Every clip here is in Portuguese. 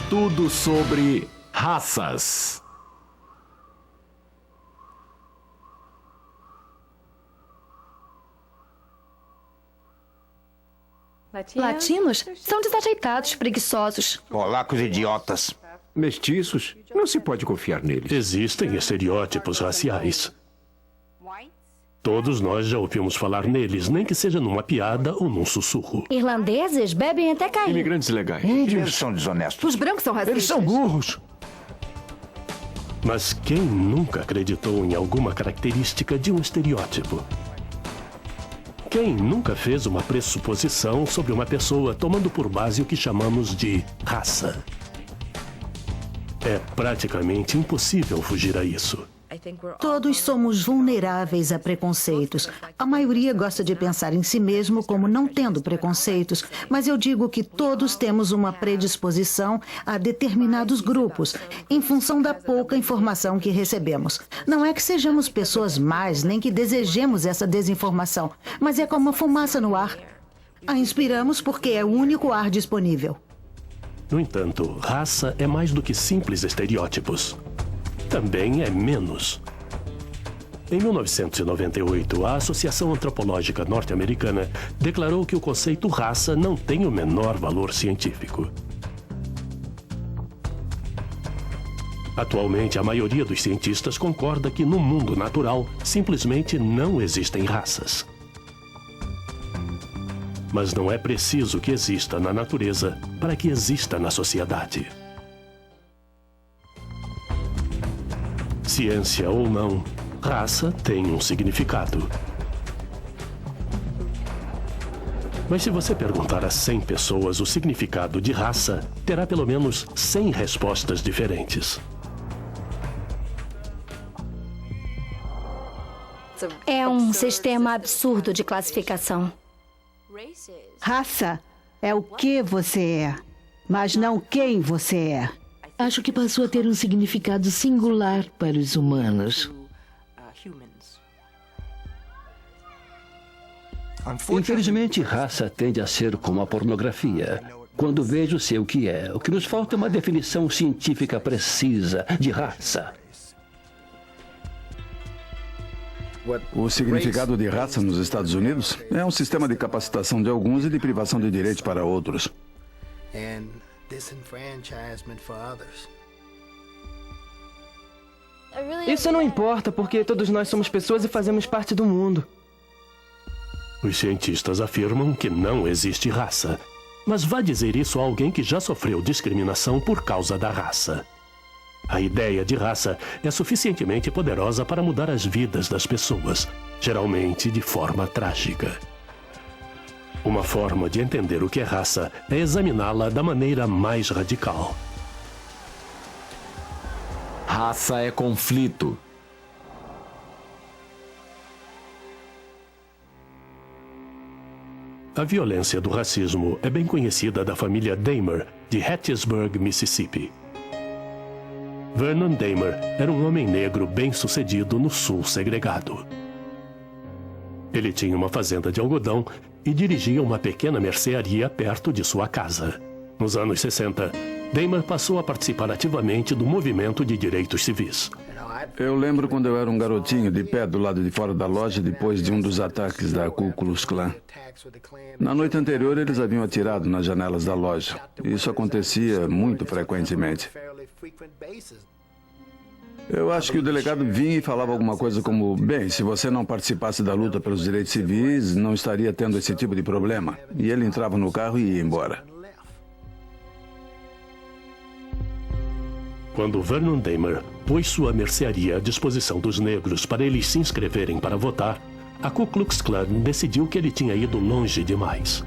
Tudo sobre raças. Latinos são desajeitados, preguiçosos. Polacos idiotas. Mestiços? Não se pode confiar neles. Existem estereótipos raciais. Todos nós já ouvimos falar neles, nem que seja numa piada ou num sussurro. Irlandeses bebem até cair. Imigrantes legais. Eles são desonestos. Os brancos são racistas. Eles são burros. Mas quem nunca acreditou em alguma característica de um estereótipo? Quem nunca fez uma pressuposição sobre uma pessoa tomando por base o que chamamos de raça? É praticamente impossível fugir a isso. Todos somos vulneráveis a preconceitos. A maioria gosta de pensar em si mesmo como não tendo preconceitos, mas eu digo que todos temos uma predisposição a determinados grupos, em função da pouca informação que recebemos. Não é que sejamos pessoas más, nem que desejemos essa desinformação, mas é como a fumaça no ar. A inspiramos porque é o único ar disponível. No entanto, raça é mais do que simples estereótipos. Também é menos. Em 1998, a Associação Antropológica Norte-Americana declarou que o conceito raça não tem o menor valor científico. Atualmente, a maioria dos cientistas concorda que no mundo natural simplesmente não existem raças. Mas não é preciso que exista na natureza para que exista na sociedade. Ciência ou não, raça tem um significado. Mas se você perguntar a 100 pessoas o significado de raça, terá pelo menos 100 respostas diferentes. É um sistema absurdo de classificação. Raça é o que você é, mas não quem você é. Acho que passou a ter um significado singular para os humanos. Infelizmente, raça tende a ser como a pornografia. Quando vejo, sei o que é. O que nos falta é uma definição científica precisa de raça. O significado de raça nos Estados Unidos é um sistema de capacitação de alguns e de privação de direitos para outros. Isso não importa, porque todos nós somos pessoas e fazemos parte do mundo. Os cientistas afirmam que não existe raça. Mas vá dizer isso a alguém que já sofreu discriminação por causa da raça. A ideia de raça é suficientemente poderosa para mudar as vidas das pessoas, geralmente de forma trágica. Uma forma de entender o que é raça é examiná-la da maneira mais radical. Raça é conflito. A violência do racismo é bem conhecida da família Dahmer, de Hattiesburg, Mississippi. Vernon Dahmer era um homem negro bem-sucedido no sul segregado. Ele tinha uma fazenda de algodão e dirigia uma pequena mercearia perto de sua casa. Nos anos 60, Dahmer passou a participar ativamente do movimento de direitos civis. Eu lembro quando eu era um garotinho de pé do lado de fora da loja depois de um dos ataques da Ku Klux Klan. Na noite anterior, eles haviam atirado nas janelas da loja. Isso acontecia muito frequentemente. Eu acho que o delegado vinha e falava alguma coisa como: bem, se você não participasse da luta pelos direitos civis, não estaria tendo esse tipo de problema. E ele entrava no carro e ia embora. Quando Vernon Dahmer pôs sua mercearia à disposição dos negros para eles se inscreverem para votar, a Ku Klux Klan decidiu que ele tinha ido longe demais.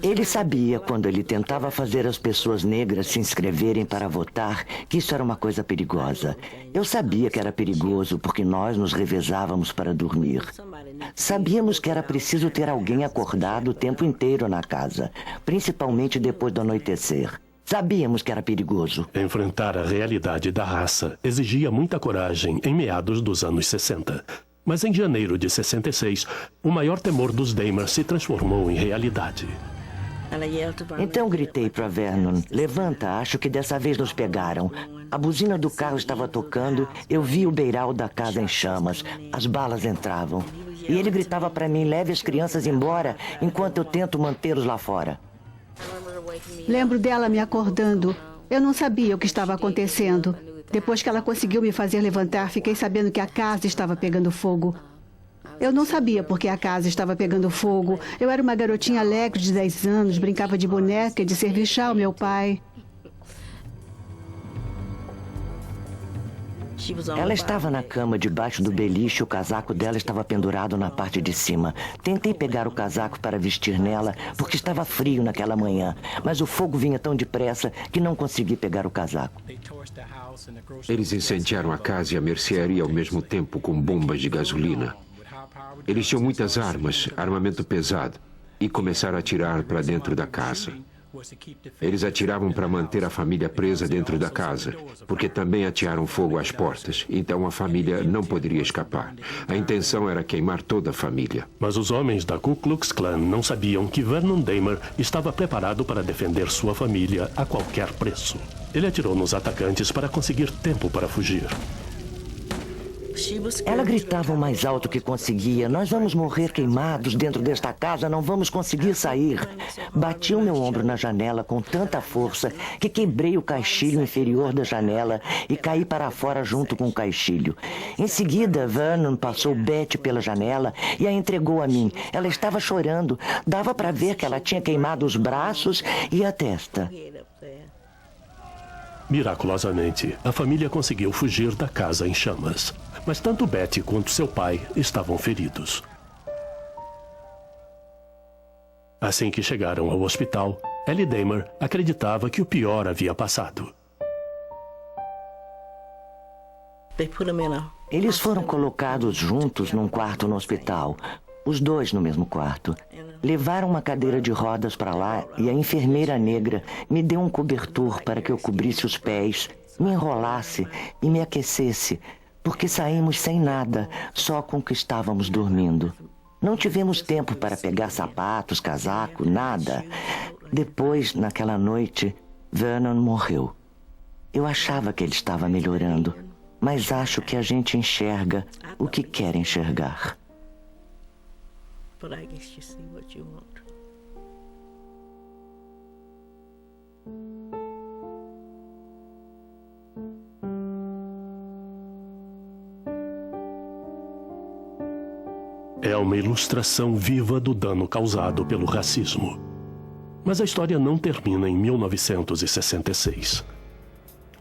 Ele sabia, quando ele tentava fazer as pessoas negras se inscreverem para votar, que isso era uma coisa perigosa. Eu sabia que era perigoso porque nós nos revezávamos para dormir. Sabíamos que era preciso ter alguém acordado o tempo inteiro na casa, principalmente depois do anoitecer. Sabíamos que era perigoso. Enfrentar a realidade da raça exigia muita coragem em meados dos anos 60. Mas em janeiro de 66, o maior temor dos Dahmer se transformou em realidade. Então gritei para Vernon: levanta, acho que dessa vez nos pegaram. A buzina do carro estava tocando, eu vi o beiral da casa em chamas, as balas entravam. E ele gritava para mim: leve as crianças embora, enquanto eu tento mantê-los lá fora. Lembro dela me acordando. Eu não sabia o que estava acontecendo. Depois que ela conseguiu me fazer levantar, fiquei sabendo que a casa estava pegando fogo. Eu não sabia por que a casa estava pegando fogo. Eu era uma garotinha alegre de 10 anos, brincava de boneca e de servir chá ao meu pai. Ela estava na cama debaixo do beliche, o casaco dela estava pendurado na parte de cima. Tentei pegar o casaco para vestir nela, porque estava frio naquela manhã, mas o fogo vinha tão depressa que não consegui pegar o casaco. Eles incendiaram a casa e a mercearia ao mesmo tempo com bombas de gasolina. Eles tinham muitas armas, armamento pesado, e começaram a atirar para dentro da casa. Eles atiravam para manter a família presa dentro da casa, porque também atearam fogo às portas, então a família não poderia escapar. A intenção era queimar toda a família. Mas os homens da Ku Klux Klan não sabiam que Vernon Dahmer estava preparado para defender sua família a qualquer preço. Ele atirou nos atacantes para conseguir tempo para fugir. Ela gritava o mais alto que conseguia: nós vamos morrer queimados dentro desta casa, não vamos conseguir sair. Bati o meu ombro na janela com tanta força que quebrei o caixilho inferior da janela e caí para fora junto com o caixilho. Em seguida, Vernon passou Betty pela janela e a entregou a mim. Ela estava chorando. Dava para ver que ela tinha queimado os braços e a testa. Miraculosamente, a família conseguiu fugir da casa em chamas. Mas tanto Betty quanto seu pai estavam feridos. Assim que chegaram ao hospital, Ellie Dahmer acreditava que o pior havia passado. Eles foram colocados juntos num quarto no hospital, os dois no mesmo quarto. Levaram uma cadeira de rodas para lá e a enfermeira negra me deu um cobertor para que eu cobrisse os pés, me enrolasse e me aquecesse, porque saímos sem nada, só com o que estávamos dormindo. Não tivemos tempo para pegar sapatos, casaco, nada. Depois, naquela noite, Vernon morreu. Eu achava que ele estava melhorando, mas acho que a gente enxerga o que quer enxergar. É uma ilustração viva do dano causado pelo racismo. Mas a história não termina em 1966.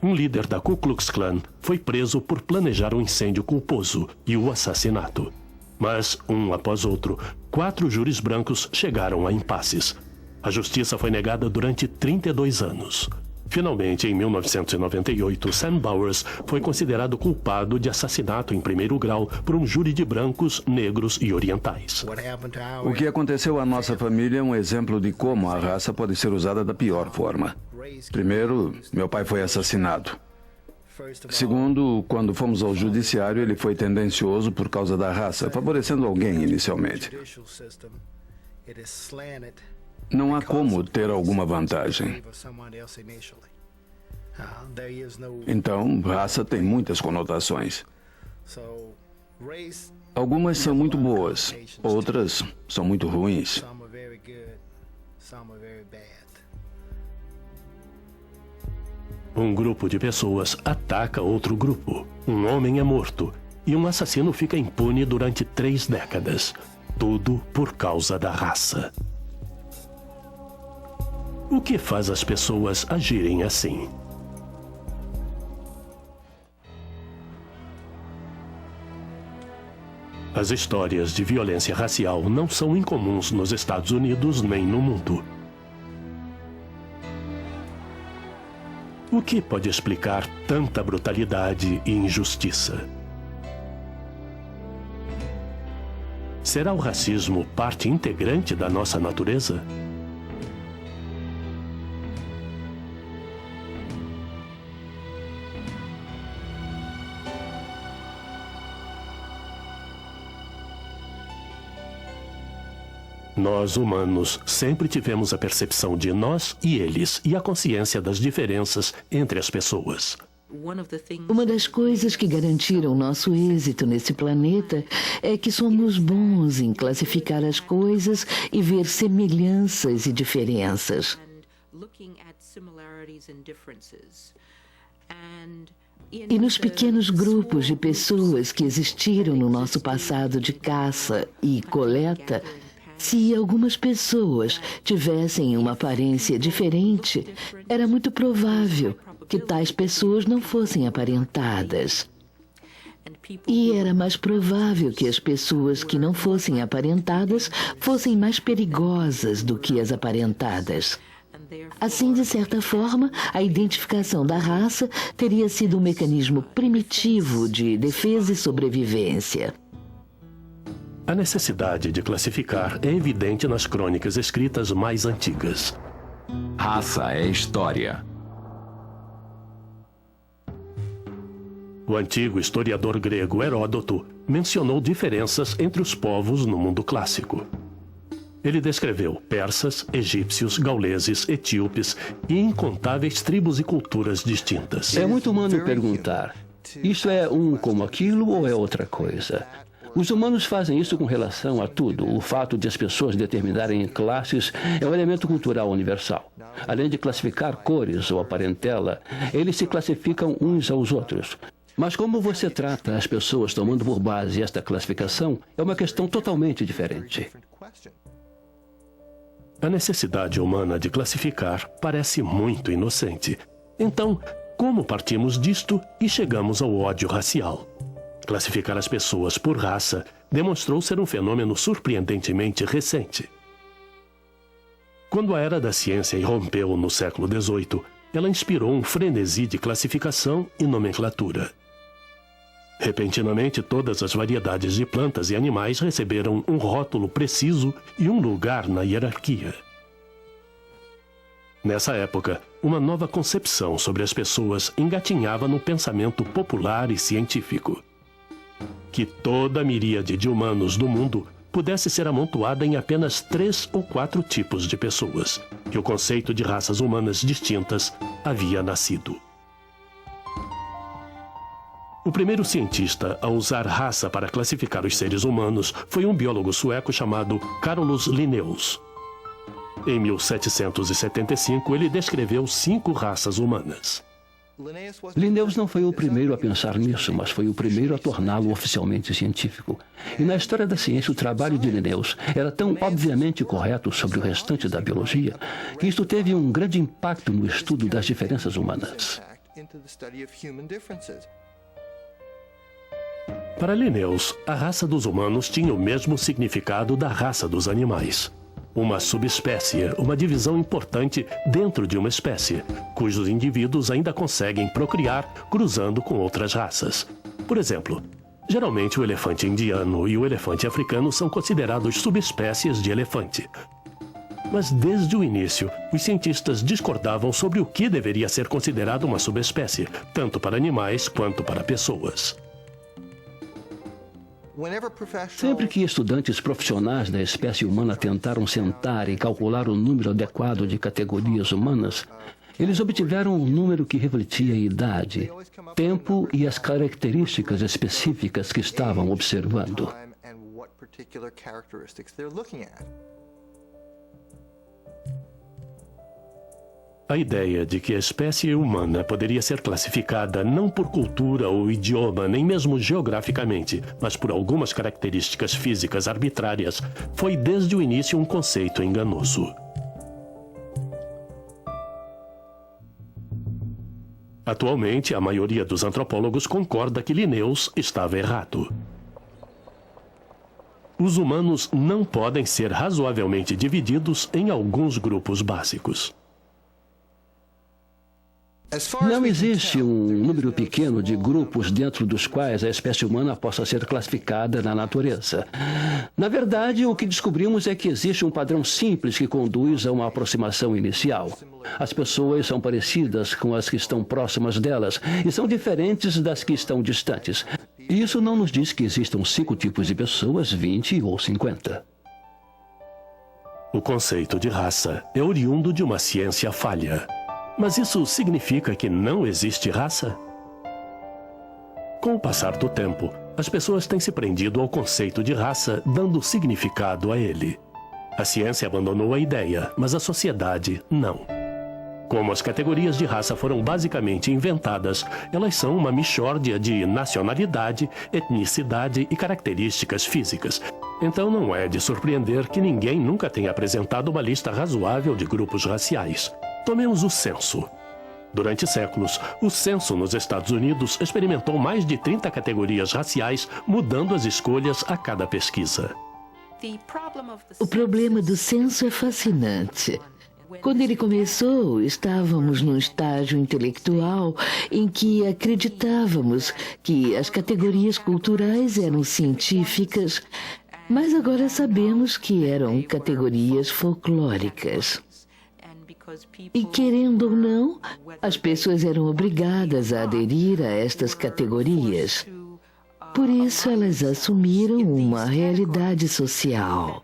Um líder da Ku Klux Klan foi preso por planejar um incêndio culposo e o assassinato. Mas, um após outro, 4 júris brancos chegaram a impasses. A justiça foi negada durante 32 anos. Finalmente, em 1998, Sam Bowers foi considerado culpado de assassinato em primeiro grau por um júri de brancos, negros e orientais. O que aconteceu à nossa família é um exemplo de como a raça pode ser usada da pior forma. Primeiro, meu pai foi assassinado. Segundo, quando fomos ao judiciário, ele foi tendencioso por causa da raça, favorecendo alguém inicialmente. Não há como ter alguma vantagem. Então, raça tem muitas conotações. Algumas são muito boas, outras são muito ruins. Um grupo de pessoas ataca outro grupo. Um homem é morto e um assassino fica impune durante 3 décadas. Tudo por causa da raça. O que faz as pessoas agirem assim? As histórias de violência racial não são incomuns nos Estados Unidos nem no mundo. O que pode explicar tanta brutalidade e injustiça? Será o racismo parte integrante da nossa natureza? Nós, humanos, sempre tivemos a percepção de nós e eles e a consciência das diferenças entre as pessoas. Uma das coisas que garantiram nosso êxito nesse planeta é que somos bons em classificar as coisas e ver semelhanças e diferenças. E nos pequenos grupos de pessoas que existiram no nosso passado de caça e coleta, se algumas pessoas tivessem uma aparência diferente, era muito provável que tais pessoas não fossem aparentadas. E era mais provável que as pessoas que não fossem aparentadas fossem mais perigosas do que as aparentadas. Assim, de certa forma, a identificação da raça teria sido um mecanismo primitivo de defesa e sobrevivência. A necessidade de classificar é evidente nas crônicas escritas mais antigas. Raça é história. O antigo historiador grego Heródoto mencionou diferenças entre os povos no mundo clássico. Ele descreveu persas, egípcios, gauleses, etíopes e incontáveis tribos e culturas distintas. É muito humano perguntar, isso é um como aquilo ou é outra coisa? Os humanos fazem isso com relação a tudo. O fato de as pessoas determinarem classes é um elemento cultural universal. Além de classificar cores ou a parentela, eles se classificam uns aos outros. Mas como você trata as pessoas tomando por base esta classificação é uma questão totalmente diferente. A necessidade humana de classificar parece muito inocente. Então, como partimos disto e chegamos ao ódio racial? Classificar as pessoas por raça demonstrou ser um fenômeno surpreendentemente recente. Quando a era da ciência irrompeu no século XVIII, ela inspirou um frenesi de classificação e nomenclatura. Repentinamente, todas as variedades de plantas e animais receberam um rótulo preciso e um lugar na hierarquia. Nessa época, uma nova concepção sobre as pessoas engatinhava no pensamento popular e científico. Que toda a miríade de humanos do mundo pudesse ser amontoada em apenas 3 ou 4 tipos de pessoas, que o conceito de raças humanas distintas havia nascido. O primeiro cientista a usar raça para classificar os seres humanos foi um biólogo sueco chamado Carolus Linnaeus. Em 1775, ele descreveu 5 raças humanas. Linnaeus não foi o primeiro a pensar nisso, mas foi o primeiro a torná-lo oficialmente científico. E na história da ciência, o trabalho de Linnaeus era tão obviamente correto sobre o restante da biologia que isto teve um grande impacto no estudo das diferenças humanas. Para Linnaeus, a raça dos humanos tinha o mesmo significado da raça dos animais. Uma subespécie, uma divisão importante dentro de uma espécie, cujos indivíduos ainda conseguem procriar cruzando com outras raças. Por exemplo, geralmente o elefante indiano e o elefante africano são considerados subespécies de elefante. Mas desde o início, os cientistas discordavam sobre o que deveria ser considerado uma subespécie, tanto para animais quanto para pessoas. Sempre que estudantes profissionais da espécie humana tentaram sentar e calcular o número adequado de categorias humanas, eles obtiveram um número que refletia a idade, tempo e as características específicas que estavam observando. A ideia de que a espécie humana poderia ser classificada não por cultura ou idioma, nem mesmo geograficamente, mas por algumas características físicas arbitrárias, foi desde o início um conceito enganoso. Atualmente, a maioria dos antropólogos concorda que Linnaeus estava errado. Os humanos não podem ser razoavelmente divididos em alguns grupos básicos. Não existe um número pequeno de grupos dentro dos quais a espécie humana possa ser classificada na natureza. Na verdade, o que descobrimos é que existe um padrão simples que conduz a uma aproximação inicial. As pessoas são parecidas com as que estão próximas delas e são diferentes das que estão distantes. Isso não nos diz que existam 5 tipos de pessoas, 20 ou 50. O conceito de raça é oriundo de uma ciência falha. Mas isso significa que não existe raça? Com o passar do tempo, as pessoas têm se prendido ao conceito de raça, dando significado a ele. A ciência abandonou a ideia, mas a sociedade não. Como as categorias de raça foram basicamente inventadas, elas são uma mixórdia de nacionalidade, etnicidade e características físicas. Então não é de surpreender que ninguém nunca tenha apresentado uma lista razoável de grupos raciais. Tomemos o censo. Durante séculos, o censo nos Estados Unidos experimentou mais de 30 categorias raciais, mudando as escolhas a cada pesquisa. O problema do censo é fascinante. Quando ele começou, estávamos num estágio intelectual em que acreditávamos que as categorias culturais eram científicas, mas agora sabemos que eram categorias folclóricas. E, querendo ou não, as pessoas eram obrigadas a aderir a estas categorias. Por isso, elas assumiram uma realidade social.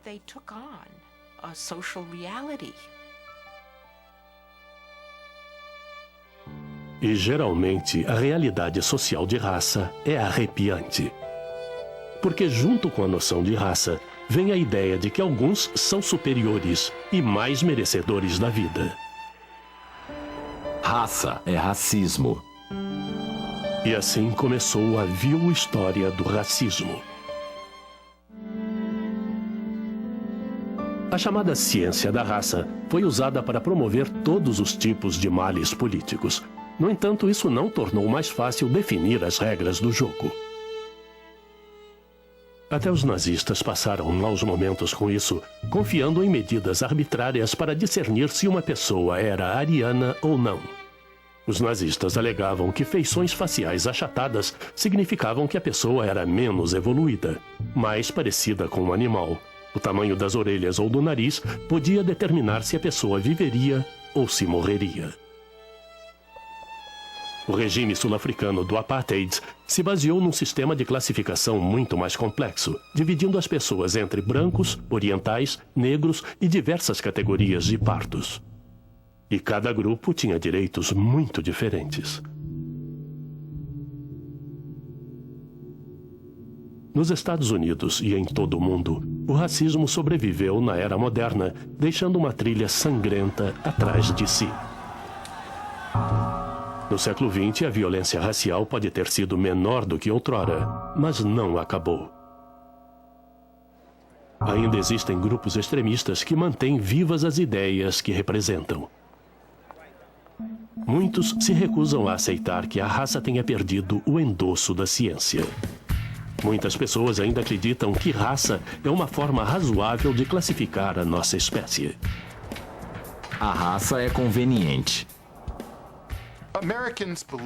E, geralmente, a realidade social de raça é arrepiante. Porque, junto com a noção de raça, vem a ideia de que alguns são superiores e mais merecedores da vida. Raça é racismo. E assim começou a vil história do racismo. A chamada ciência da raça foi usada para promover todos os tipos de males políticos. No entanto, isso não tornou mais fácil definir as regras do jogo. Até os nazistas passaram maus momentos com isso, confiando em medidas arbitrárias para discernir se uma pessoa era ariana ou não. Os nazistas alegavam que feições faciais achatadas significavam que a pessoa era menos evoluída, mais parecida com um animal. O tamanho das orelhas ou do nariz podia determinar se a pessoa viveria ou se morreria. O regime sul-africano do apartheid se baseou num sistema de classificação muito mais complexo, dividindo as pessoas entre brancos, orientais, negros e diversas categorias de pardos. E cada grupo tinha direitos muito diferentes. Nos Estados Unidos e em todo o mundo, o racismo sobreviveu na era moderna, deixando uma trilha sangrenta atrás de si. No século XX, a violência racial pode ter sido menor do que outrora, mas não acabou. Ainda existem grupos extremistas que mantêm vivas as ideias que representam. Muitos se recusam a aceitar que a raça tenha perdido o endosso da ciência. Muitas pessoas ainda acreditam que raça é uma forma razoável de classificar a nossa espécie. A raça é conveniente.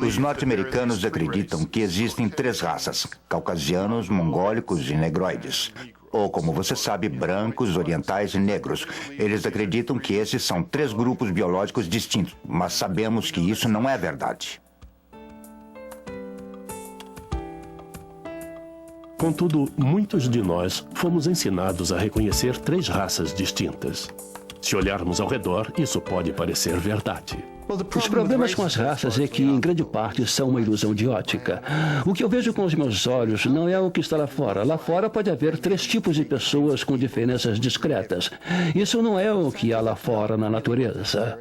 Os norte-americanos acreditam que existem 3 raças: caucasianos, mongólicos e negroides. Ou, como você sabe, brancos, orientais e negros. Eles acreditam que esses são 3 grupos biológicos distintos, mas sabemos que isso não é verdade. Contudo, muitos de nós fomos ensinados a reconhecer 3 raças distintas. Se olharmos ao redor, isso pode parecer verdade. Os problemas com as raças é que, em grande parte, são uma ilusão de ótica. O que eu vejo com os meus olhos não é o que está lá fora. Lá fora pode haver 3 tipos de pessoas com diferenças discretas. Isso não é o que há lá fora na natureza.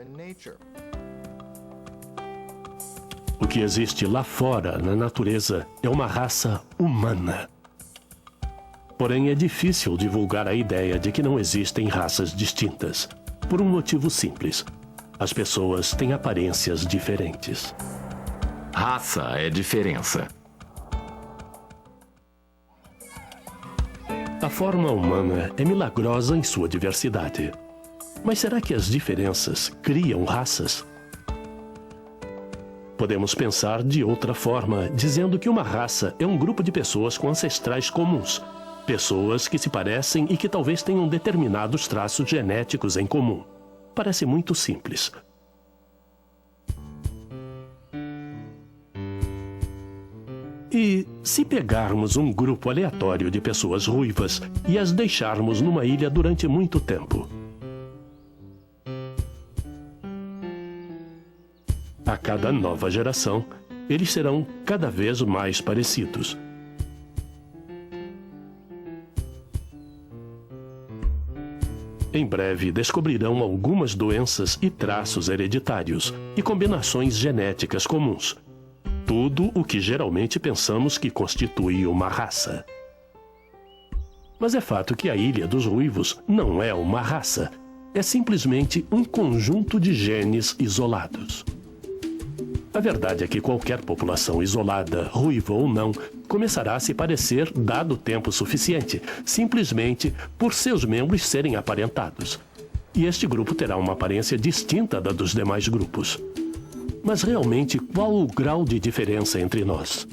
O que existe lá fora na natureza é uma raça humana. Porém, é difícil divulgar a ideia de que não existem raças distintas. Por um motivo simples. As pessoas têm aparências diferentes. Raça é diferença. A forma humana é milagrosa em sua diversidade. Mas será que as diferenças criam raças? Podemos pensar de outra forma, dizendo que uma raça é um grupo de pessoas com ancestrais comuns. Pessoas que se parecem e que talvez tenham determinados traços genéticos em comum. Parece muito simples. E se pegarmos um grupo aleatório de pessoas ruivas e as deixarmos numa ilha durante muito tempo? A cada nova geração, eles serão cada vez mais parecidos. Em breve, descobrirão algumas doenças e traços hereditários e combinações genéticas comuns. Tudo o que geralmente pensamos que constitui uma raça. Mas é fato que a Ilha dos Ruivos não é uma raça. É simplesmente um conjunto de genes isolados. A verdade é que qualquer população isolada, ruiva ou não, começará a se parecer dado tempo suficiente, simplesmente por seus membros serem aparentados. E este grupo terá uma aparência distinta da dos demais grupos. Mas realmente, qual o grau de diferença entre nós?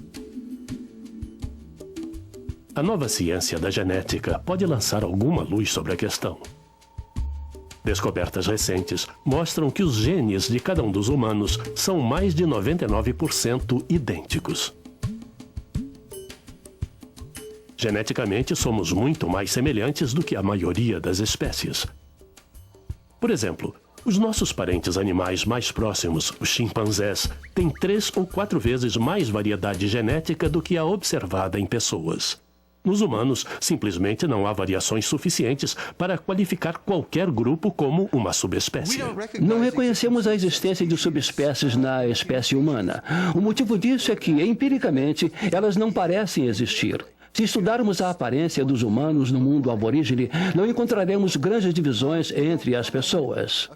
A nova ciência da genética pode lançar alguma luz sobre a questão. Descobertas recentes mostram que os genes de cada um dos humanos são mais de 99% idênticos. Geneticamente, somos muito mais semelhantes do que a maioria das espécies. Por exemplo, os nossos parentes animais mais próximos, os chimpanzés, têm 3 ou 4 vezes mais variedade genética do que a observada em pessoas. Nos humanos, simplesmente não há variações suficientes para qualificar qualquer grupo como uma subespécie. Não reconhecemos a existência de subespécies na espécie humana. O motivo disso é que, empiricamente, elas não parecem existir. Se estudarmos a aparência dos humanos no mundo aborígene, não encontraremos grandes divisões entre as pessoas.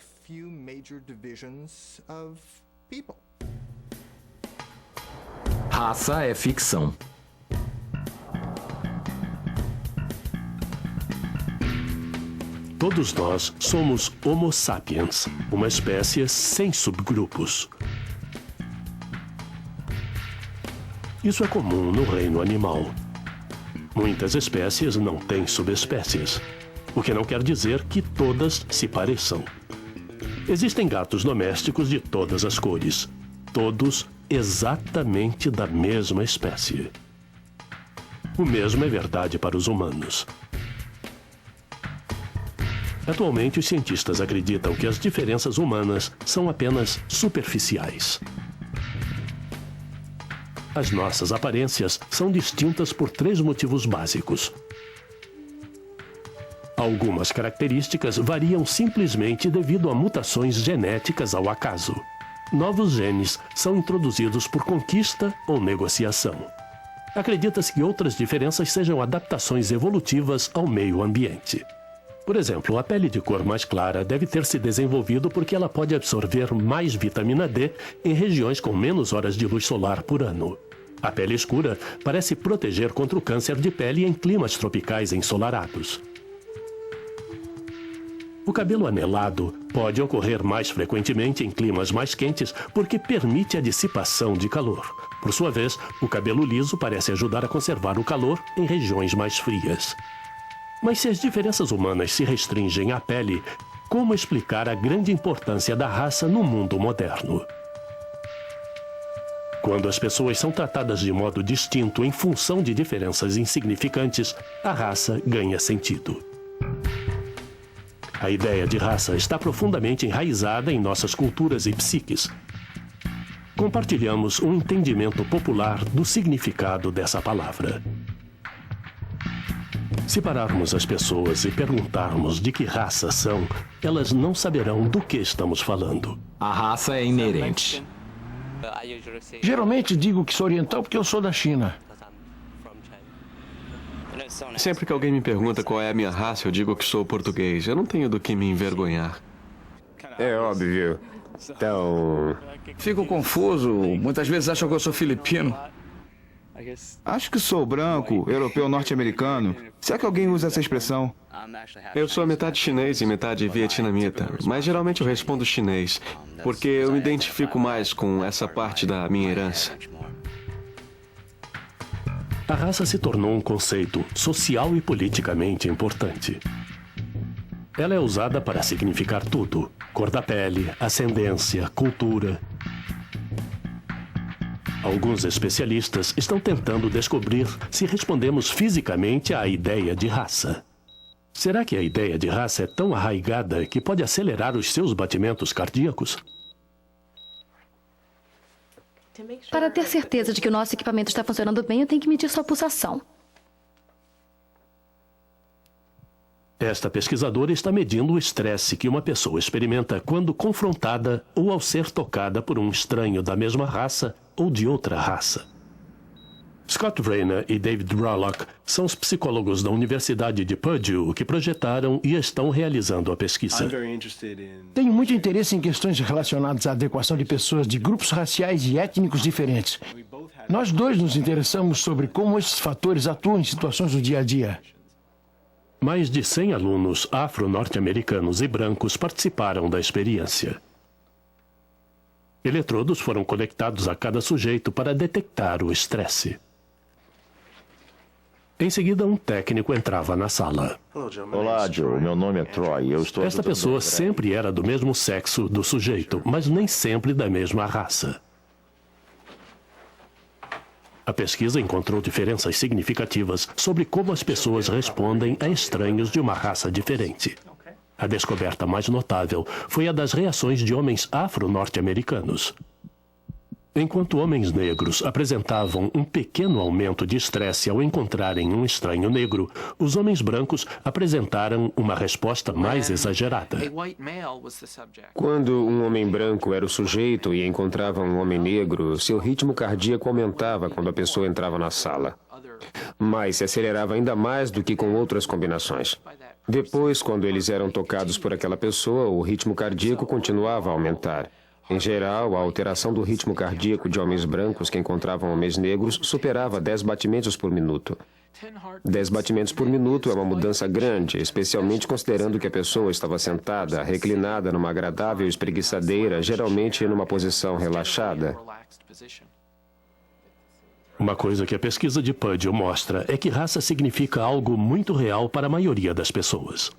Raça é ficção. Todos nós somos Homo sapiens, uma espécie sem subgrupos. Isso é comum no reino animal. Muitas espécies não têm subespécies, o que não quer dizer que todas se pareçam. Existem gatos domésticos de todas as cores, todos exatamente da mesma espécie. O mesmo é verdade para os humanos. Atualmente, os cientistas acreditam que as diferenças humanas são apenas superficiais. As nossas aparências são distintas por 3 motivos básicos. Algumas características variam simplesmente devido a mutações genéticas ao acaso. Novos genes são introduzidos por conquista ou negociação. Acredita-se que outras diferenças sejam adaptações evolutivas ao meio ambiente. Por exemplo, a pele de cor mais clara deve ter se desenvolvido porque ela pode absorver mais vitamina D em regiões com menos horas de luz solar por ano. A pele escura parece proteger contra o câncer de pele em climas tropicais ensolarados. O cabelo anelado pode ocorrer mais frequentemente em climas mais quentes porque permite a dissipação de calor. Por sua vez, o cabelo liso parece ajudar a conservar o calor em regiões mais frias. Mas se as diferenças humanas se restringem à pele, como explicar a grande importância da raça no mundo moderno? Quando as pessoas são tratadas de modo distinto em função de diferenças insignificantes, a raça ganha sentido. A ideia de raça está profundamente enraizada em nossas culturas e psiques. Compartilhamos um entendimento popular do significado dessa palavra. Se pararmos as pessoas e perguntarmos de que raça são, elas não saberão do que estamos falando. A raça é inerente. Geralmente digo que sou oriental porque eu sou da China. Sempre que alguém me pergunta qual é a minha raça, eu digo que sou português. Eu não tenho do que me envergonhar. É óbvio. Então... Fico confuso. Muitas vezes acham que eu sou filipino. Acho que sou branco, europeu, norte-americano. Se é que alguém usa essa expressão. Eu sou metade chinês e metade vietnamita, mas geralmente eu respondo chinês, porque eu me identifico mais com essa parte da minha herança. A raça se tornou um conceito social e politicamente importante. Ela é usada para significar tudo: cor da pele, ascendência, cultura. Alguns especialistas estão tentando descobrir se respondemos fisicamente à ideia de raça. Será que a ideia de raça é tão arraigada que pode acelerar os seus batimentos cardíacos? Para ter certeza de que o nosso equipamento está funcionando bem, eu tenho que medir sua pulsação. Esta pesquisadora está medindo o estresse que uma pessoa experimenta quando confrontada ou ao ser tocada por um estranho da mesma raça ou de outra raça. Scott Rayner e David Rolock são os psicólogos da Universidade de Purdue que projetaram e estão realizando a pesquisa. Tenho muito interesse em questões relacionadas à adequação de pessoas de grupos raciais e étnicos diferentes. Nós dois nos interessamos sobre como esses fatores atuam em situações do dia a dia. Mais de 100 alunos afro-norte-americanos e brancos participaram da experiência. Eletrodos foram conectados a cada sujeito para detectar o estresse. Em seguida, um técnico entrava na sala. Olá, Joe. Meu nome é Troy. Esta pessoa sempre era do mesmo sexo do sujeito, mas nem sempre da mesma raça. A pesquisa encontrou diferenças significativas sobre como as pessoas respondem a estranhos de uma raça diferente. A descoberta mais notável foi a das reações de homens afro-norte-americanos. Enquanto homens negros apresentavam um pequeno aumento de estresse ao encontrarem um estranho negro, os homens brancos apresentaram uma resposta mais exagerada. Quando um homem branco era o sujeito e encontrava um homem negro, seu ritmo cardíaco aumentava quando a pessoa entrava na sala, mas se acelerava ainda mais do que com outras combinações. Depois, quando eles eram tocados por aquela pessoa, o ritmo cardíaco continuava a aumentar. Em geral, a alteração do ritmo cardíaco de homens brancos que encontravam homens negros superava 10 batimentos por minuto. 10 batimentos por minuto é uma mudança grande, especialmente considerando que a pessoa estava sentada, reclinada numa agradável espreguiçadeira, geralmente numa posição relaxada. Uma coisa que a pesquisa de Purdue mostra é que raça significa algo muito real para a maioria das pessoas.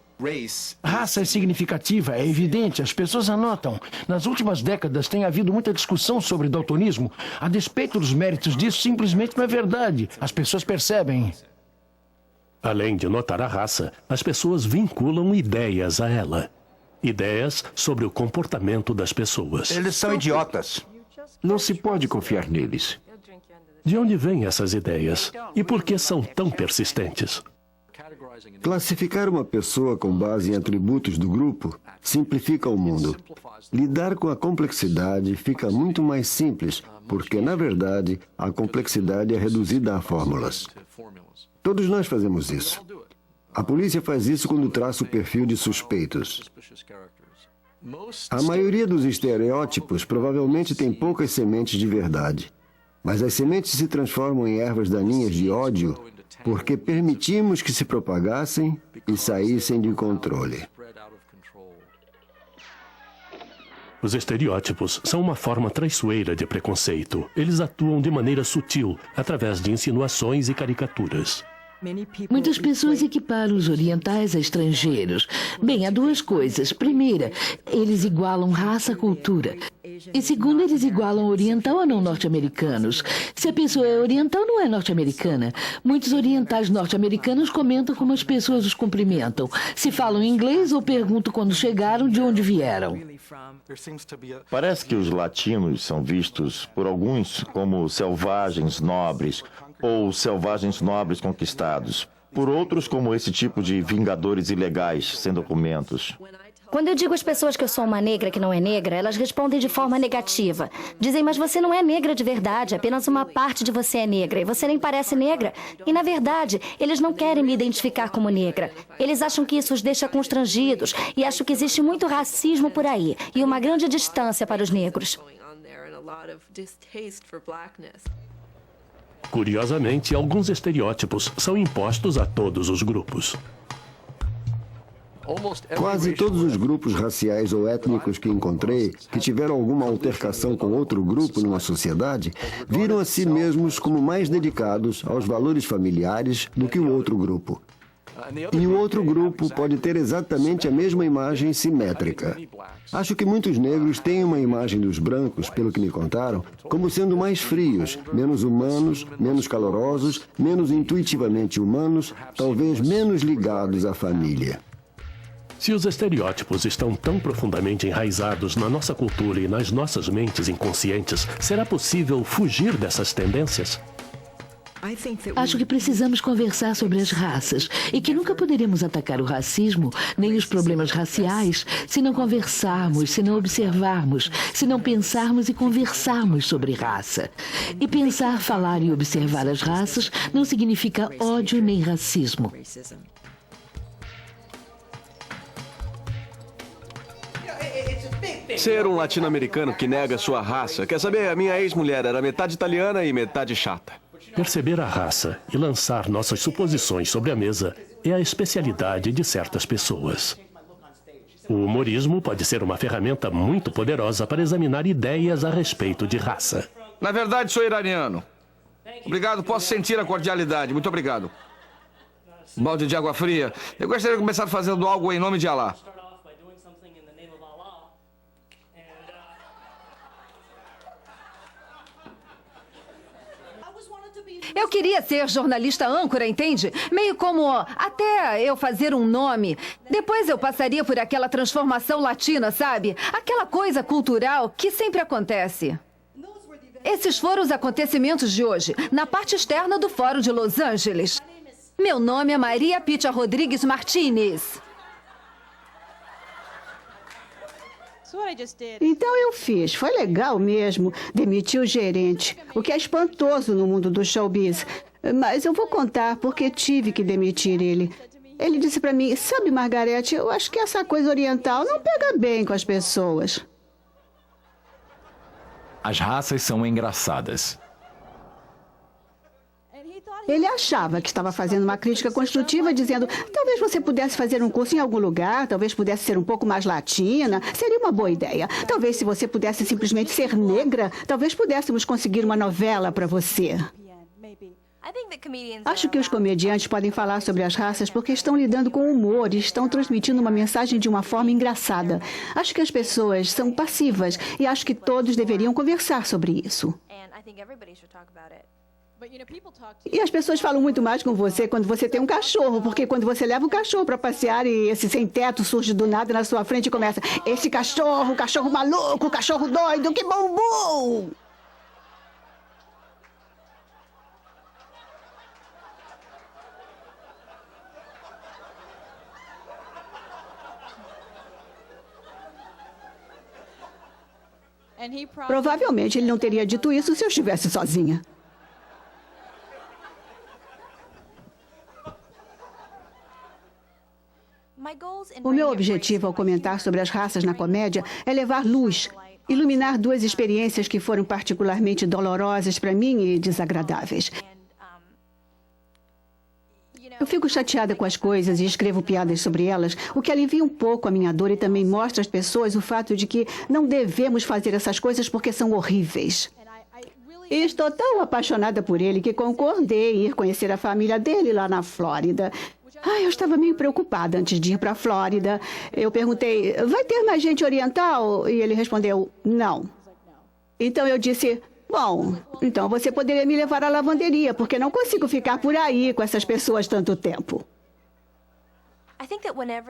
Raça é significativa, é evidente, as pessoas anotam. Nas últimas décadas tem havido muita discussão sobre daltonismo. A despeito dos méritos disso, simplesmente não é verdade. As pessoas percebem. Além de notar a raça, as pessoas vinculam ideias a ela. Ideias sobre o comportamento das pessoas. Eles são idiotas. Não se pode confiar neles. De onde vêm essas ideias? E por que são tão persistentes? Classificar uma pessoa com base em atributos do grupo simplifica o mundo. Lidar com a complexidade fica muito mais simples, porque, na verdade, a complexidade é reduzida a fórmulas. Todos nós fazemos isso. A polícia faz isso quando traça o perfil de suspeitos. A maioria dos estereótipos provavelmente tem poucas sementes de verdade, mas as sementes se transformam em ervas daninhas de ódio porque permitimos que se propagassem e saíssem de controle. Os estereótipos são uma forma traiçoeira de preconceito. Eles atuam de maneira sutil, através de insinuações e caricaturas. Muitas pessoas equiparam os orientais a estrangeiros. Bem, há duas coisas. Primeira, eles igualam raça à cultura. E segundo, eles igualam oriental a não norte-americanos. Se a pessoa é oriental, não é norte-americana. Muitos orientais norte-americanos comentam como as pessoas os cumprimentam. Se falam inglês ou perguntam quando chegaram de onde vieram. Parece que os latinos são vistos por alguns como selvagens nobres ou selvagens nobres conquistados. Por outros como esse tipo de vingadores ilegais sem documentos. Quando eu digo às pessoas que eu sou uma negra que não é negra, elas respondem de forma negativa. Dizem, mas você não é negra de verdade, apenas uma parte de você é negra e você nem parece negra. E, na verdade, eles não querem me identificar como negra. Eles acham que isso os deixa constrangidos e acham que existe muito racismo por aí e uma grande distância para os negros. Curiosamente, alguns estereótipos são impostos a todos os grupos. Quase todos os grupos raciais ou étnicos que encontrei, que tiveram alguma altercação com outro grupo numa sociedade, viram a si mesmos como mais dedicados aos valores familiares do que o outro grupo. E o outro grupo pode ter exatamente a mesma imagem simétrica. Acho que muitos negros têm uma imagem dos brancos, pelo que me contaram, como sendo mais frios, menos humanos, menos calorosos, menos intuitivamente humanos, talvez menos ligados à família. Se os estereótipos estão tão profundamente enraizados na nossa cultura e nas nossas mentes inconscientes, será possível fugir dessas tendências? Acho que precisamos conversar sobre as raças e que nunca poderemos atacar o racismo nem os problemas raciais se não conversarmos, se não observarmos, se não pensarmos e conversarmos sobre raça. E pensar, falar e observar as raças não significa ódio nem racismo. Ser um latino-americano que nega sua raça. Quer saber, a minha ex-mulher era metade italiana e metade chata. Perceber a raça e lançar nossas suposições sobre a mesa é a especialidade de certas pessoas. O humorismo pode ser uma ferramenta muito poderosa para examinar ideias a respeito de raça. Na verdade, sou iraniano. Obrigado, posso sentir a cordialidade. Muito obrigado. Um balde de água fria. Eu gostaria de começar fazendo algo em nome de Alá. Eu queria ser jornalista âncora, entende? Meio como até eu fazer um nome. Depois eu passaria por aquela transformação latina, sabe? Aquela coisa cultural que sempre acontece. Esses foram os acontecimentos de hoje, na parte externa do Fórum de Los Angeles. Meu nome é Maria Picha Rodrigues Martinez. Então eu fiz. Foi legal mesmo. Demiti o gerente, o que é espantoso no mundo do showbiz. Mas eu vou contar porque tive que demitir ele. Ele disse pra mim, sabe, Margarete, eu acho que essa coisa oriental não pega bem com as pessoas. As raças são engraçadas. Ele achava que estava fazendo uma crítica construtiva, dizendo, talvez você pudesse fazer um curso em algum lugar, talvez pudesse ser um pouco mais latina, seria uma boa ideia. Talvez se você pudesse simplesmente ser negra, talvez pudéssemos conseguir uma novela para você. Acho que os comediantes podem falar sobre as raças porque estão lidando com humor e estão transmitindo uma mensagem de uma forma engraçada. Acho que as pessoas são passivas e acho que todos deveriam conversar sobre isso. E as pessoas falam muito mais com você quando você tem um cachorro, porque quando você leva um cachorro para passear e esse sem-teto surge do nada na sua frente e começa, esse cachorro, cachorro maluco, cachorro doido, que bumbum! Provavelmente ele não teria dito isso se eu estivesse sozinha. O meu objetivo ao comentar sobre as raças na comédia é levar luz, iluminar duas experiências que foram particularmente dolorosas para mim e desagradáveis. Eu fico chateada com as coisas e escrevo piadas sobre elas, o que alivia um pouco a minha dor e também mostra às pessoas o fato de que não devemos fazer essas coisas porque são horríveis. E estou tão apaixonada por ele que concordei em ir conhecer a família dele lá na Flórida. Eu estava meio preocupada antes de ir para a Flórida. Eu perguntei, vai ter mais gente oriental? E ele respondeu, não. Então eu disse, bom, então você poderia me levar à lavanderia, porque não consigo ficar por aí com essas pessoas tanto tempo.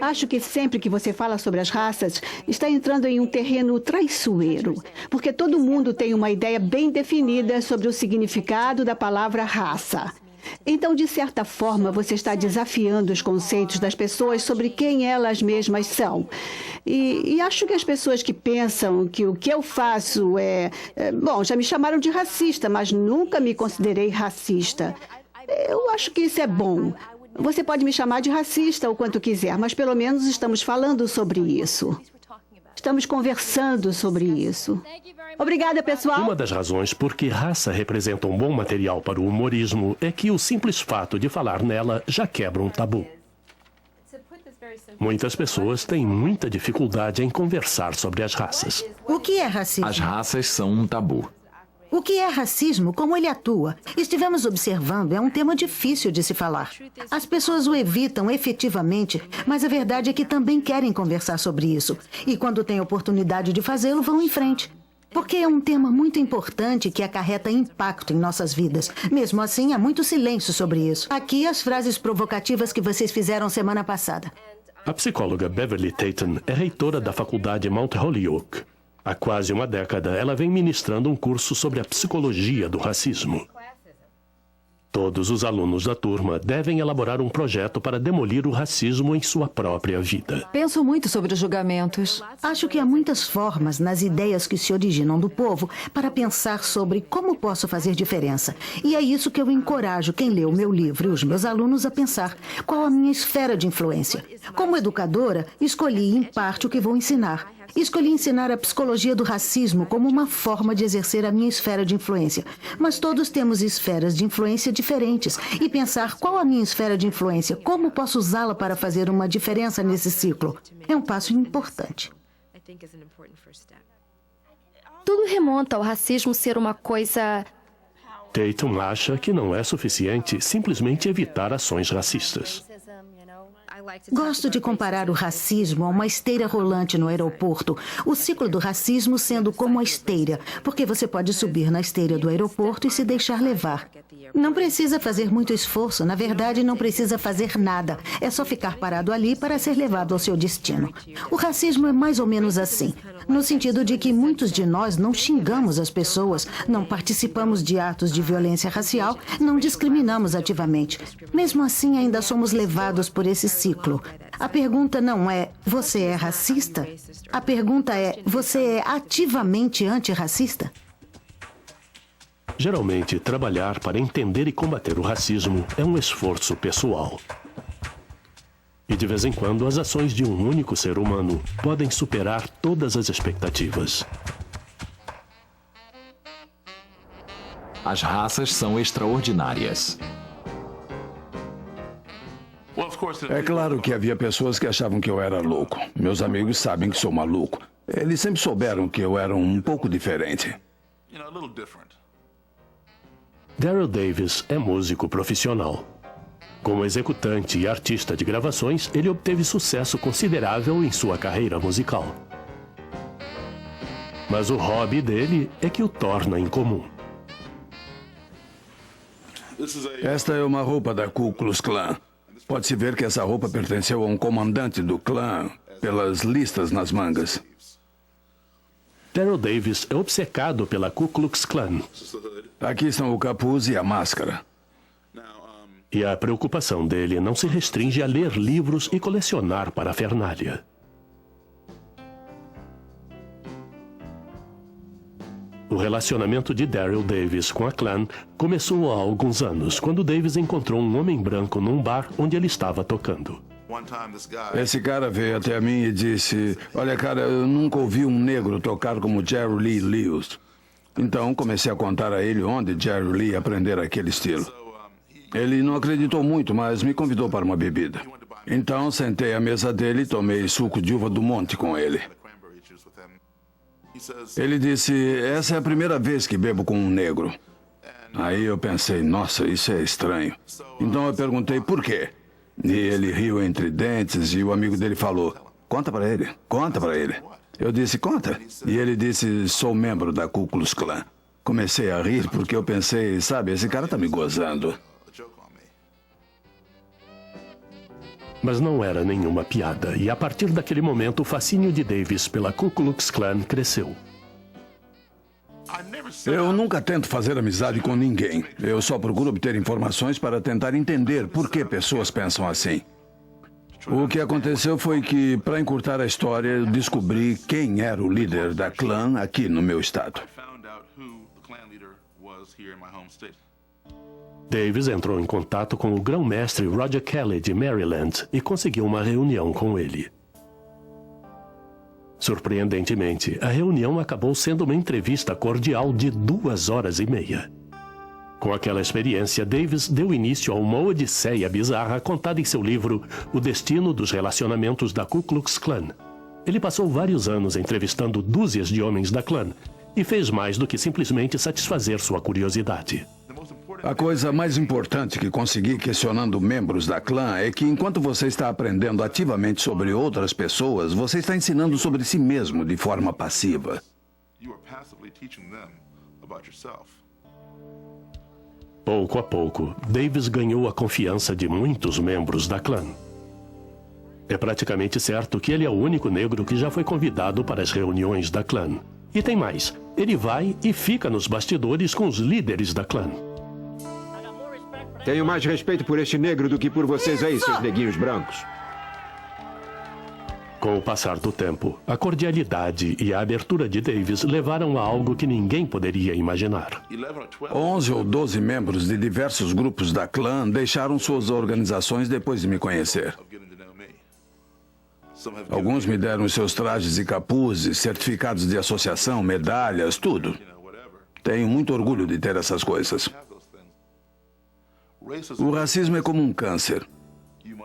Acho que sempre que você fala sobre as raças, está entrando em um terreno traiçoeiro, porque todo mundo tem uma ideia bem definida sobre o significado da palavra raça. Então, de certa forma, você está desafiando os conceitos das pessoas sobre quem elas mesmas são. E acho que as pessoas que pensam que o que eu faço bom, já me chamaram de racista, mas nunca me considerei racista. Eu acho que isso é bom. Você pode me chamar de racista o quanto quiser, mas pelo menos estamos falando sobre isso. Estamos conversando sobre isso. Obrigada, pessoal. Uma das razões por que raça representa um bom material para o humorismo é que o simples fato de falar nela já quebra um tabu. Muitas pessoas têm muita dificuldade em conversar sobre as raças. O que é racismo? As raças são um tabu. O que é racismo? Como ele atua? Estivemos observando, é um tema difícil de se falar. As pessoas o evitam efetivamente, mas a verdade é que também querem conversar sobre isso. E quando têm oportunidade de fazê-lo, vão em frente. Porque é um tema muito importante que acarreta impacto em nossas vidas. Mesmo assim, há muito silêncio sobre isso. Aqui as frases provocativas que vocês fizeram semana passada. A psicóloga Beverly Tatum é reitora da faculdade Mount Holyoke. Há quase uma década, ela vem ministrando um curso sobre a psicologia do racismo. Todos os alunos da turma devem elaborar um projeto para demolir o racismo em sua própria vida. Penso muito sobre os julgamentos. Acho que há muitas formas nas ideias que se originam do povo para pensar sobre como posso fazer diferença. E é isso que eu encorajo quem lê o meu livro e os meus alunos a pensar. Qual a minha esfera de influência? Como educadora, escolhi em parte o que vou ensinar. Escolhi ensinar a psicologia do racismo como uma forma de exercer a minha esfera de influência. Mas todos temos esferas de influência diferentes. E pensar qual a minha esfera de influência, como posso usá-la para fazer uma diferença nesse ciclo, é um passo importante. Tudo remonta ao racismo ser uma coisa... Tatum acha que não é suficiente simplesmente evitar ações racistas. Gosto de comparar o racismo a uma esteira rolante no aeroporto. O ciclo do racismo sendo como a esteira, porque você pode subir na esteira do aeroporto e se deixar levar. Não precisa fazer muito esforço, na verdade não precisa fazer nada. É só ficar parado ali para ser levado ao seu destino. O racismo é mais ou menos assim, no sentido de que muitos de nós não xingamos as pessoas, não participamos de atos de violência racial, não discriminamos ativamente. Mesmo assim, ainda somos levados por esse ciclo. A pergunta não é, você é racista? A pergunta é, você é ativamente antirracista? Geralmente, trabalhar para entender e combater o racismo é um esforço pessoal. E de vez em quando, as ações de um único ser humano podem superar todas as expectativas. As raças são extraordinárias. É claro que havia pessoas que achavam que eu era louco. Meus amigos sabem que sou maluco. Eles sempre souberam que eu era um pouco diferente. Daryl Davis é músico profissional. Como executante e artista de gravações, ele obteve sucesso considerável em sua carreira musical. Mas o hobby dele é que o torna incomum. Esta é uma roupa da Ku Klux Klan. Pode-se ver que essa roupa pertenceu a um comandante do clã pelas listas nas mangas. Daryl Davis é obcecado pela Ku Klux Klan. Aqui estão o capuz e a máscara. E a preocupação dele não se restringe a ler livros e colecionar parafernália. O relacionamento de Daryl Davis com a Klan começou há alguns anos, quando Davis encontrou um homem branco num bar onde ele estava tocando. Esse cara veio até mim e disse, olha cara, eu nunca ouvi um negro tocar como Jerry Lee Lewis. Então comecei a contar a ele onde Jerry Lee aprendera aquele estilo. Ele não acreditou muito, mas me convidou para uma bebida. Então sentei à mesa dele e tomei suco de uva do monte com ele. Ele disse, essa é a primeira vez que bebo com um negro. Aí eu pensei, nossa, isso é estranho. Então eu perguntei por quê. E ele riu entre dentes e o amigo dele falou, conta para ele, conta para ele. Eu disse, conta. E ele disse, sou membro da Ku Klux Klan. Comecei a rir porque eu pensei, sabe, esse cara tá me gozando. Mas não era nenhuma piada, e a partir daquele momento o fascínio de Davis pela Ku Klux Klan cresceu. Eu nunca tento fazer amizade com ninguém. Eu só procuro obter informações para tentar entender por que pessoas pensam assim. O que aconteceu foi que, para encurtar a história, eu descobri quem era o líder da Klan aqui no meu estado. Davis entrou em contato com o grão-mestre Roger Kelly de Maryland e conseguiu uma reunião com ele. Surpreendentemente, a reunião acabou sendo uma entrevista cordial de 2h30. Com aquela experiência, Davis deu início a uma odisseia bizarra contada em seu livro O Destino dos Relacionamentos da Ku Klux Klan. Ele passou vários anos entrevistando dúzias de homens da Klan e fez mais do que simplesmente satisfazer sua curiosidade. A coisa mais importante que consegui questionando membros da Klan é que enquanto você está aprendendo ativamente sobre outras pessoas, você está ensinando sobre si mesmo de forma passiva. Pouco a pouco, Davis ganhou a confiança de muitos membros da Klan. É praticamente certo que ele é o único negro que já foi convidado para as reuniões da clã. E tem mais, ele vai e fica nos bastidores com os líderes da clã. Tenho mais respeito por este negro do que por vocês aí, seus neguinhos brancos. Com o passar do tempo, a cordialidade e a abertura de Davis levaram a algo que ninguém poderia imaginar. 11 ou 12 membros de diversos grupos da clã deixaram suas organizações depois de me conhecer. Alguns me deram seus trajes e capuzes, certificados de associação, medalhas, tudo. Tenho muito orgulho de ter essas coisas. O racismo é como um câncer.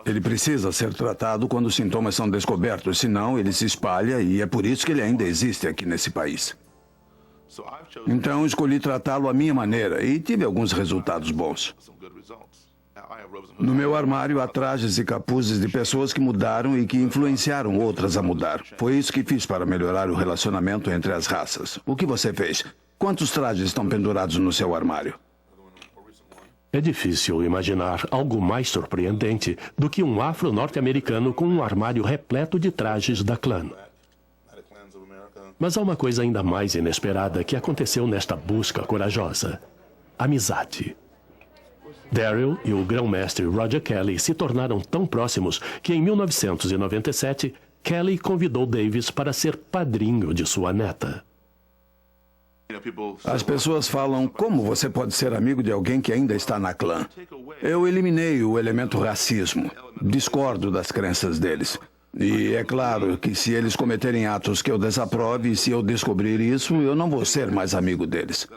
Ele precisa ser tratado quando os sintomas são descobertos, senão ele se espalha e é por isso que ele ainda existe aqui nesse país. Então escolhi tratá-lo à minha maneira e tive alguns resultados bons. No meu armário há trajes e capuzes de pessoas que mudaram e que influenciaram outras a mudar. Foi isso que fiz para melhorar o relacionamento entre as raças. O que você fez? Quantos trajes estão pendurados no seu armário? É difícil imaginar algo mais surpreendente do que um afro-norte-americano com um armário repleto de trajes da clã. Mas há uma coisa ainda mais inesperada que aconteceu nesta busca corajosa: amizade. Daryl e o grão-mestre Roger Kelly se tornaram tão próximos que, em 1997, Kelly convidou Davis para ser padrinho de sua neta. As pessoas falam, como você pode ser amigo de alguém que ainda está na clã? Eu eliminei o elemento racismo. Discordo das crenças deles. E é claro que se eles cometerem atos que eu desaprove, e se eu descobrir isso, eu não vou ser mais amigo deles.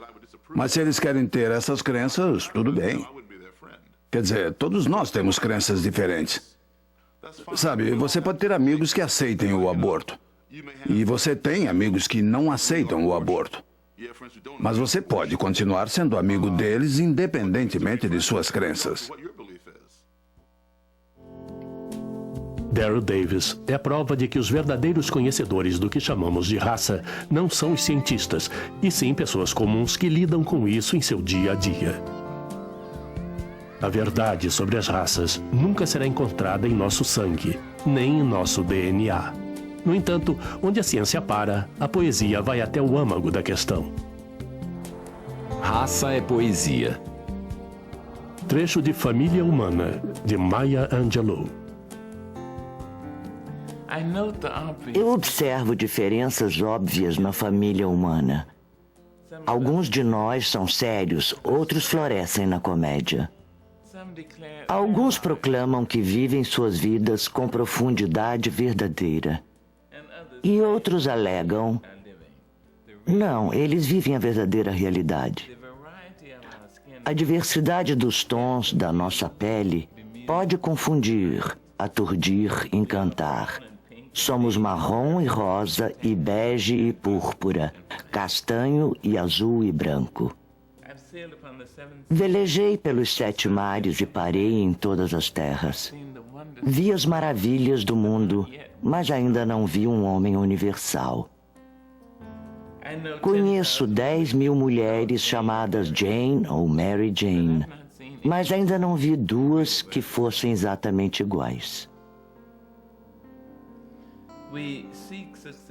Mas se eles querem ter essas crenças, tudo bem. Quer dizer, todos nós temos crenças diferentes. Sabe, você pode ter amigos que aceitem o aborto. E você tem amigos que não aceitam o aborto. Mas você pode continuar sendo amigo deles independentemente de suas crenças. Daryl Davis é a prova de que os verdadeiros conhecedores do que chamamos de raça não são os cientistas, e sim pessoas comuns que lidam com isso em seu dia a dia. A verdade sobre as raças nunca será encontrada em nosso sangue, nem em nosso DNA. No entanto, onde a ciência para, a poesia vai até o âmago da questão. Raça é poesia. Trecho de Família Humana, de Maya Angelou. Eu observo diferenças óbvias na família humana. Alguns de nós são sérios, outros florescem na comédia. Alguns proclamam que vivem suas vidas com profundidade verdadeira. E outros alegam, não, eles vivem a verdadeira realidade. A diversidade dos tons da nossa pele pode confundir, aturdir, encantar. Somos marrom e rosa e bege e púrpura, castanho e azul e branco. Velejei pelos 7 mares e parei em todas as terras. Vi as maravilhas do mundo, mas ainda não vi um homem universal. Conheço 10.000 mulheres chamadas Jane ou Mary Jane, mas ainda não vi 2 que fossem exatamente iguais.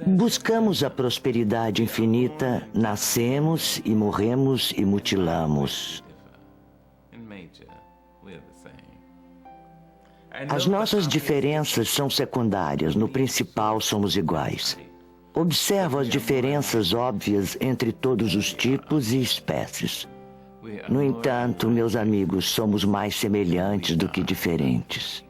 Buscamos a prosperidade infinita, nascemos e morremos e mutilamos. As nossas diferenças são secundárias, no principal somos iguais. Observo as diferenças óbvias entre todos os tipos e espécies. No entanto, meus amigos, somos mais semelhantes do que diferentes.